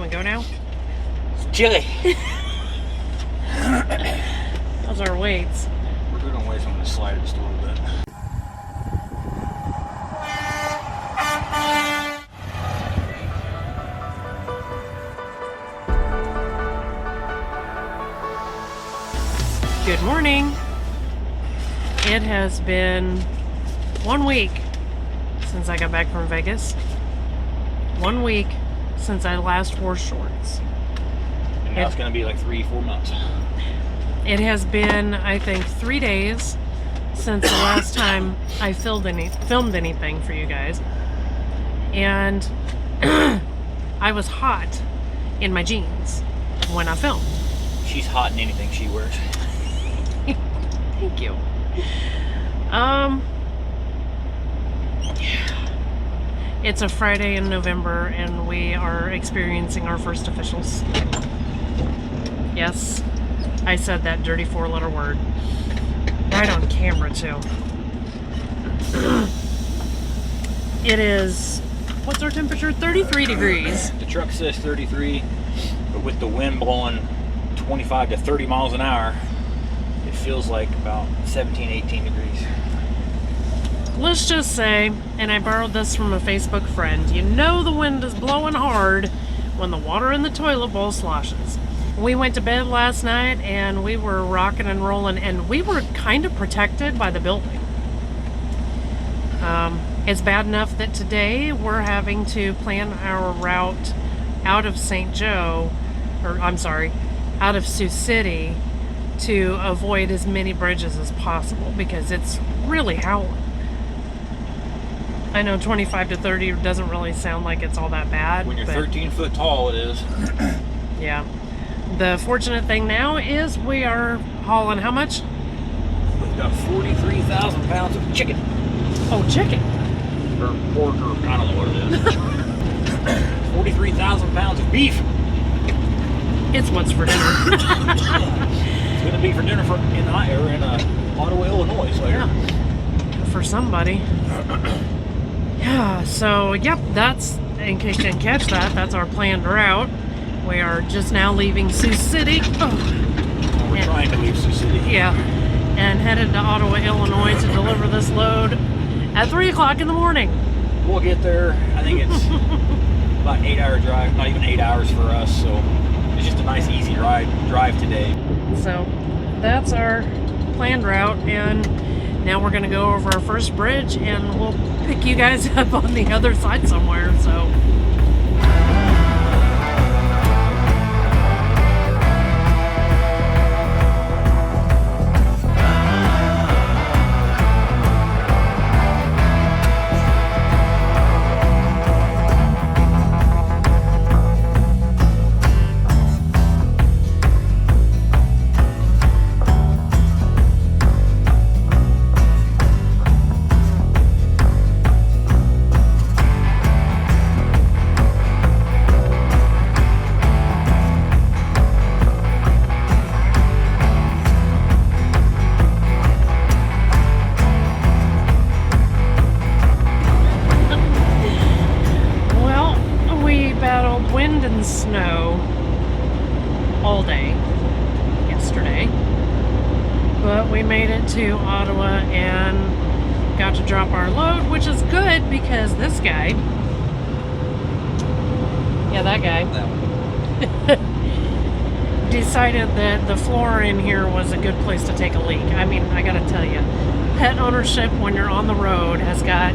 we go now? It's chilly. Those are weights. We're good on weights. I'm going to slide it just a little bit. Good morning. It has been 1 week since I got back from Vegas. 1 week since I last wore shorts. And now it's going to be like 3-4 months. It has been, I think, 3 days since the last time I filmed anything for you guys. And I was hot in my jeans when I filmed. She's hot in anything she wears. Thank you. It's a Friday in November and we are experiencing our first official snow. Yes, I said that dirty 4-letter word. Right on camera too. It is, what's our temperature? 33 degrees. The truck says 33, but with the wind blowing 25 to 30 miles an hour, it feels like about 17, 18 degrees. Let's just say, and I borrowed this from a Facebook friend, you know the wind is blowing hard when the water in the toilet bowl sloshes. We went to bed last night and we were rocking and rolling and we were kind of protected by the building. It's bad enough that today we're having to plan our route out of St. Joe, or I'm sorry, out of Sioux City to avoid as many bridges as possible because it's really howling. I know 25 to 30 doesn't really sound like it's all that bad. When you're but 13 foot tall, it is. yeah. The fortunate thing now is we are hauling how much? We've got 43,000 pounds of chicken. Oh, chicken. Or pork, or I don't know what it is. 43,000 pounds of beef. It's what's for dinner. It's going to be for dinner in Ottawa, Illinois. So Yeah. For somebody. Yeah, so yep, that's, in case you didn't catch that, that's our planned route. We are just now leaving Sioux City. Oh. We're trying to leave Sioux City. Yeah, and headed to Ottawa, Illinois to deliver this load at 3 o'clock in the morning. We'll get there. I think it's about an 8-hour drive, not even 8 hours for us, so it's just a nice easy drive today. So that's our planned route, and now we're gonna go over our first bridge and we'll pick you guys up on the other side somewhere, so. Wind and snow all day yesterday, but we made it to Ottawa and got to drop our load, which is good because this guy, yeah, that guy, decided that the floor in here was a good place to take a leak. I mean, I gotta tell you, pet ownership when you're on the road has got,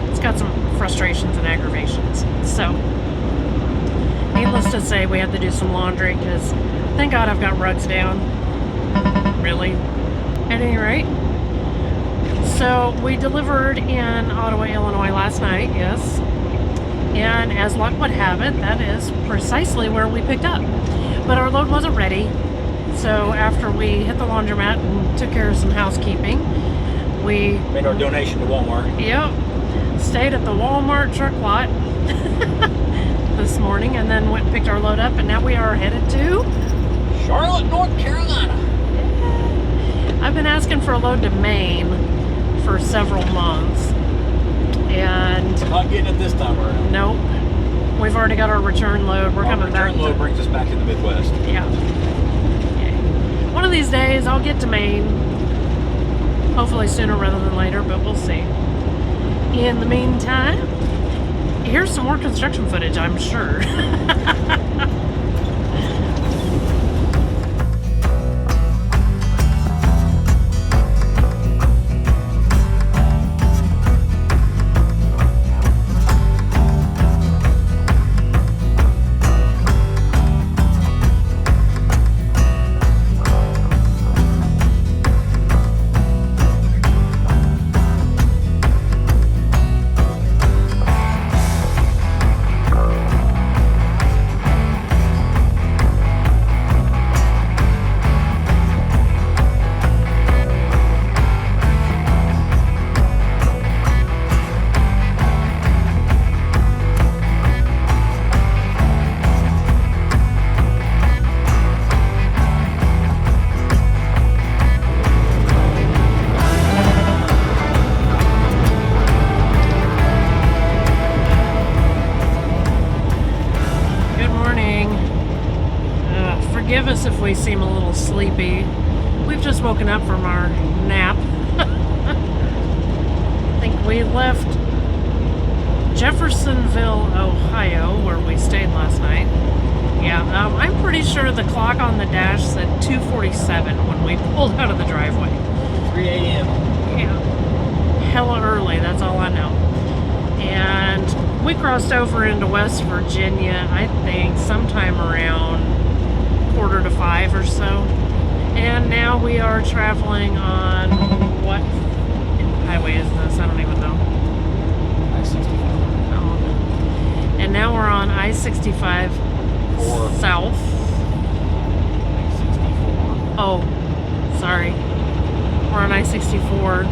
it's got some frustrations and aggravations. So, needless to say, we had to do some laundry because thank God I've got rugs down. Really. At any rate, so we delivered in Ottawa, Illinois last night, yes. And as luck would have it, that is precisely where we picked up. But our load wasn't ready. So after we hit the laundromat and took care of some housekeeping, we made our donation to Walmart. Yep. Stayed at the Walmart truck lot this morning and then went and picked our load up, and now we are headed to Charlotte, North Carolina. Yeah. I've been asking for a load to Maine for several months, and not getting it this time around. Nope. We've already got our return load. We're coming back. Return load brings us back to the Midwest. Yeah. One of these days, I'll get to Maine. Hopefully sooner rather than later, but we'll see. In the meantime, here's some more construction footage, I'm sure. Forgive us if we seem a little sleepy. We've just woken up from our nap. I think we left Jeffersonville, Ohio, where we stayed last night. Yeah, I'm pretty sure the clock on the dash said 2:47 when we pulled out of the driveway. 3 a.m. Yeah, hella early, that's all I know. And we crossed over into West Virginia, I think, sometime around 4:45 or so. And now we are traveling on what highway is this? I don't even know. I-65. Oh. And now we're on I-65 South. I-64. Oh, sorry. We're on I-64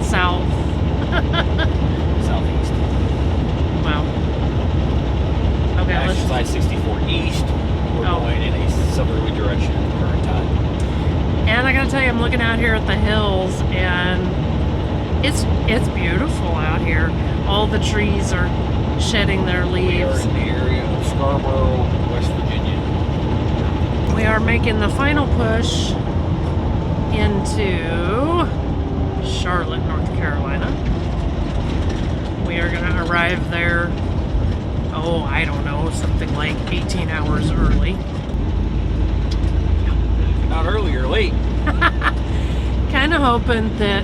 South. Southeast. Wow. Okay, Actually, it's I-64 East. We're going in a southerly direction at the current time. And I gotta tell you, I'm looking out here at the hills, and it's beautiful out here. All the trees are shedding their We are leaves. in the area of Scarborough, West Virginia. We are making the final push into Charlotte, North Carolina. We are gonna arrive there, I don't know, something like 18 hours early. Not early or late. Kind of hoping that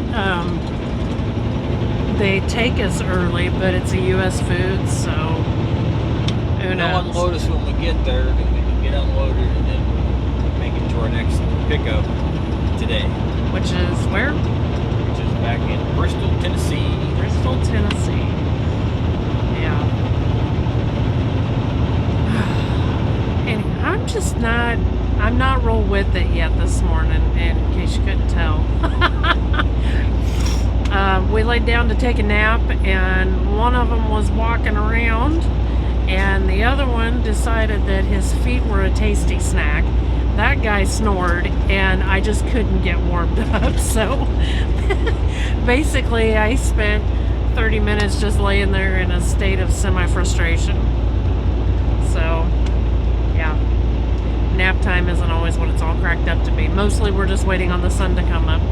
they take us early, but it's a U.S. food, so who knows? They'll unload us when we get there, then we can get unloaded and then make it to our next pickup today. Which is where? Which is back in Bristol, Tennessee. Bristol, Tennessee. Yeah. And I'm not real with it yet this morning, in case you couldn't tell. We laid down to take a nap, and one of them was walking around, and the other one decided that his feet were a tasty snack. That guy snored, and I just couldn't get warmed up. So basically, I spent 30 minutes just laying there in a state of semi-frustration. So, yeah. Nap time isn't always what it's all cracked up to be. Mostly we're just waiting on the sun to come up.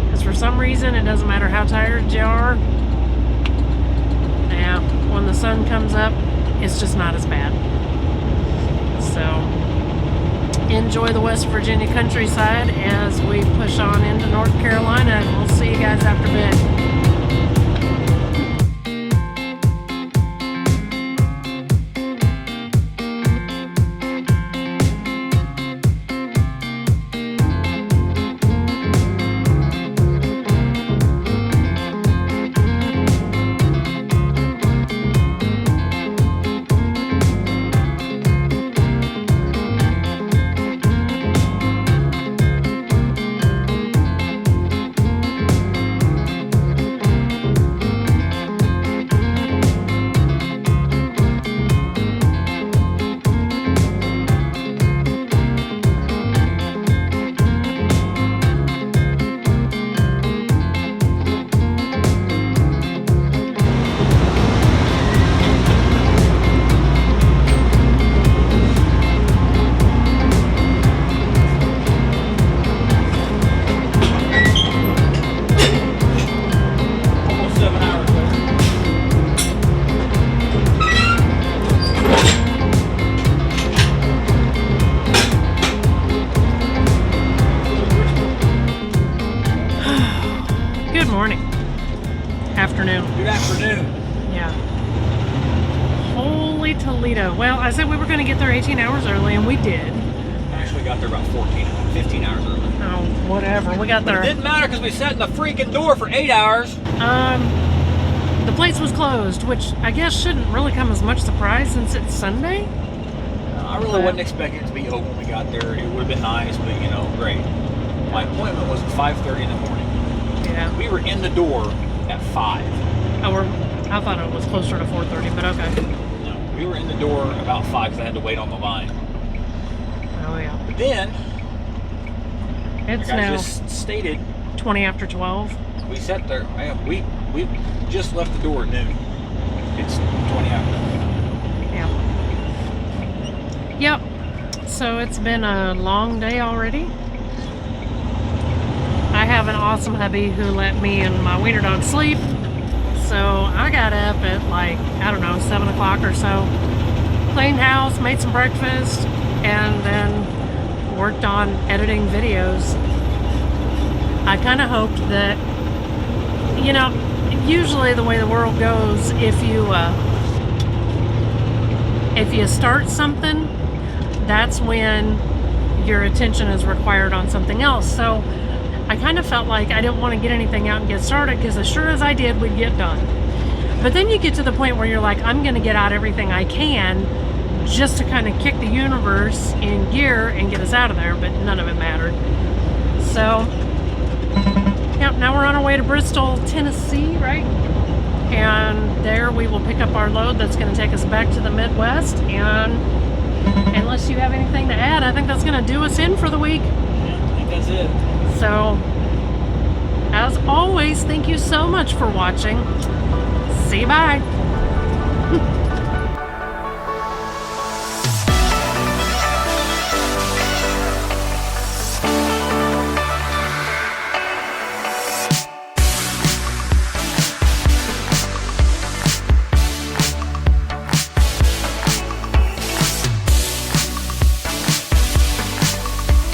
Because for some reason, it doesn't matter how tired you are. Yeah, when the sun comes up, it's just not as bad. So, enjoy the West Virginia countryside as we push on into North Carolina. And we'll see you guys after a bit. afternoon. Good afternoon. Yeah. Holy Toledo. Well, I said we were going to get there 18 hours early, and we did. Actually got there about 15 hours early. Oh, whatever. We got But there. it didn't matter because we sat in the freaking door for 8 hours. The place was closed, which I guess shouldn't really come as much surprise since it's Sunday. I really wasn't expecting it to be open when we got there. It would have been nice, but you know, great. My appointment was at 5:30 in the morning. Yeah. We were in the door at 5. I thought it was closer to 4:30, but okay. No, we were in the door about 5 because I had to wait on the line. Oh yeah. But then, It's like I now just stated, 20 after 12. we sat there. We just left the door at noon. It's 20 after. Yeah. Yep. So it's been a long day already. I have an awesome hubby who let me and my wiener dog sleep. So I got up at like, I don't know, 7 o'clock or so. Cleaned house, made some breakfast, and then worked on editing videos. I kind of hoped that, you know, usually the way the world goes, if you start something, that's when your attention is required on something else. So I kind of felt like I didn't want to get anything out and get started because as sure as I did, we'd get done. But then you get to the point where you're like, I'm going to get out everything I can just to kind of kick the universe in gear and get us out of there, but none of it mattered. So, yep, now we're on our way to Bristol, Tennessee, right? And there we will pick up our load that's going to take us back to the Midwest. And unless you have anything to add, I think that's going to do us in for the week. Yeah, I think that's it. So, as always, thank you so much for watching. See you, bye.